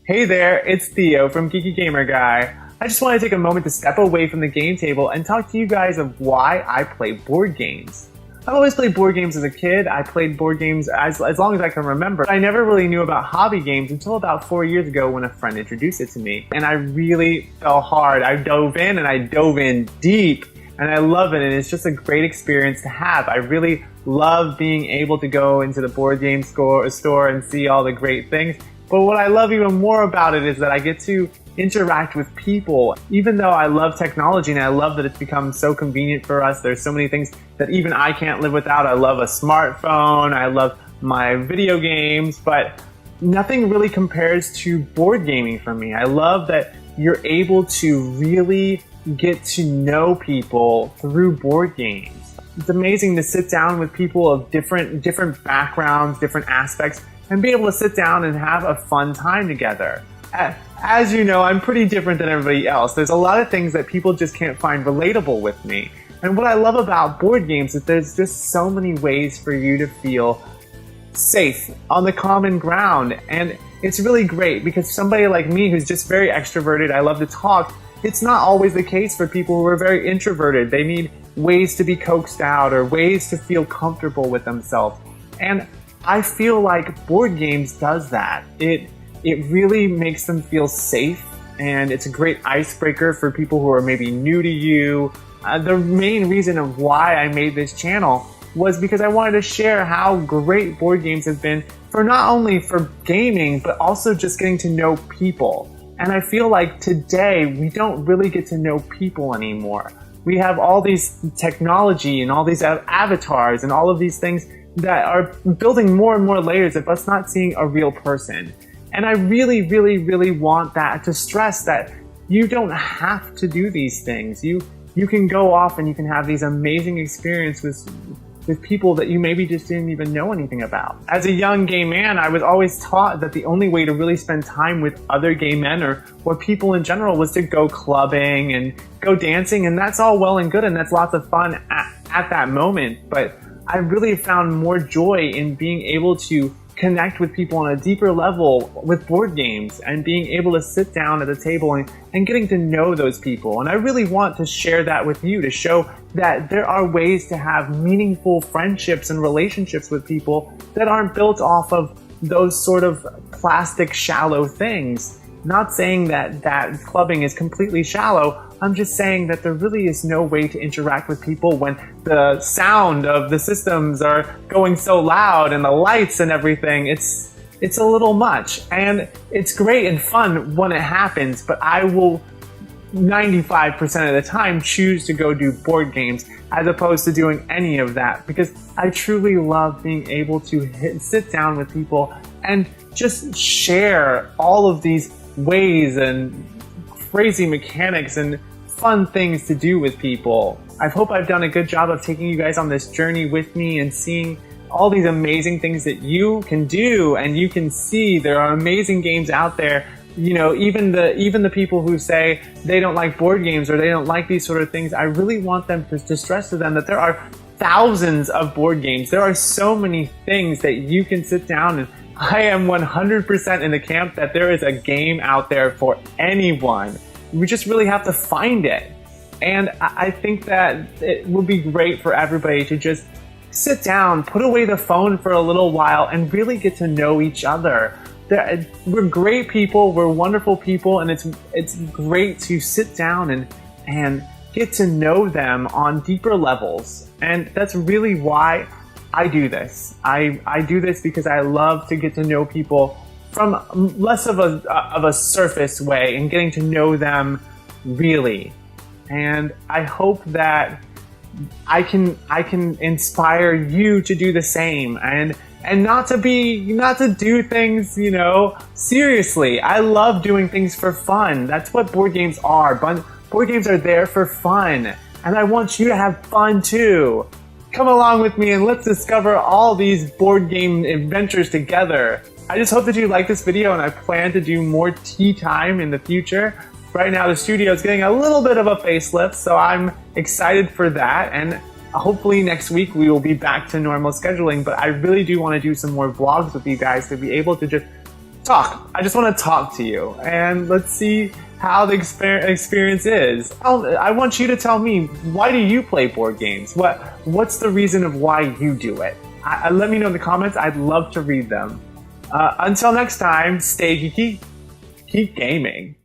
Hey there, it's Theo from Geeky Gamer Guy. I just want to take a moment to step away from the game table and talk to you guys of why I play board games. I've always played board games as a kid. I played board games as long as I can remember. I never really knew about hobby games until about 4 years ago when a friend introduced it to me. And I really fell hard. I dove in deep. And I love it, and it's just a great experience to have. I really love being able to go into the board game store and see all the great things. But what I love even more about it is that I get to interact with people. Even though I love technology and I love that it's become so convenient for us, there's so many things that even I can't live without. I love a smartphone, I love my video games, but nothing really compares to board gaming for me. I love that you're able to really get to know people through board games. It's amazing to sit down with people of different backgrounds, different aspects, and be able to sit down and have a fun time together. As you know, I'm pretty different than everybody else. There's a lot of things that people just can't find relatable with me. And what I love about board games is there's just so many ways for you to feel safe on the common ground. And it's really great because somebody like me who's just very extroverted, I love to talk, it's not always the case for people who are very introverted. They need ways to be coaxed out or ways to feel comfortable with themselves. And I feel like board games does that. It really makes them feel safe, and it's a great icebreaker for people who are maybe new to you. The main reason of why I made this channel was because I wanted to share how great board games have been for not only for gaming, but also just getting to know people. And I feel like today we don't really get to know people anymore. We have all these technology and all these avatars and all of these things that are building more and more layers of us not seeing a real person. And I really, really, really want that to stress that you don't have to do these things. You can go off and you can have these amazing experiences with people that you maybe just didn't even know anything about. As a young gay man, I was always taught that the only way to really spend time with other gay men or people in general was to go clubbing and go dancing, and that's all well and good and that's lots of fun at that moment. But I really found more joy in being able to connect with people on a deeper level with board games and being able to sit down at a table and getting to know those people. And I really want to share that with you to show that there are ways to have meaningful friendships and relationships with people that aren't built off of those sort of plastic, shallow things. Not saying that clubbing is completely shallow. I'm just saying that there really is no way to interact with people when the sound of the systems are going so loud and the lights and everything. It's a little much, and it's great and fun when it happens, but I will 95% of the time choose to go do board games as opposed to doing any of that, because I truly love being able to sit down with people and just share all of these ways and crazy mechanics and fun things to do with people. I hope I've done a good job of taking you guys on this journey with me and seeing all these amazing things that you can do, and you can see there are amazing games out there. You know, even the people who say they don't like board games or they don't like these sort of things, I really want them to stress to them that there are thousands of board games. There are so many things that you can sit down and I am 100% in the camp that there is a game out there for anyone. We just really have to find it. And I think that it would be great for everybody to just sit down, put away the phone for a little while, and really get to know each other. We're great people, we're wonderful people, and it's great to sit down and get to know them on deeper levels. And that's really why I do this. I do this because I love to get to know people from less of a surface way and getting to know them really. And I hope that I can inspire you to do the same and not to do things, you know, seriously. I love doing things for fun. That's what board games are. Board games are there for fun, and I want you to have fun too. Come along with me and let's discover all these board game adventures together. I just hope that you like this video, and I plan to do more tea time in the future. Right now the studio is getting a little bit of a facelift, so I'm excited for that, and hopefully next week we will be back to normal scheduling. But I really do want to do some more vlogs with you guys to be able to just talk. I just want to talk to you, and let's see how the experience is. I want you to tell me, why do you play board games? What's the reason of why you do it? Let me know in the comments. I'd love to read them. Until next time, stay geeky, keep gaming.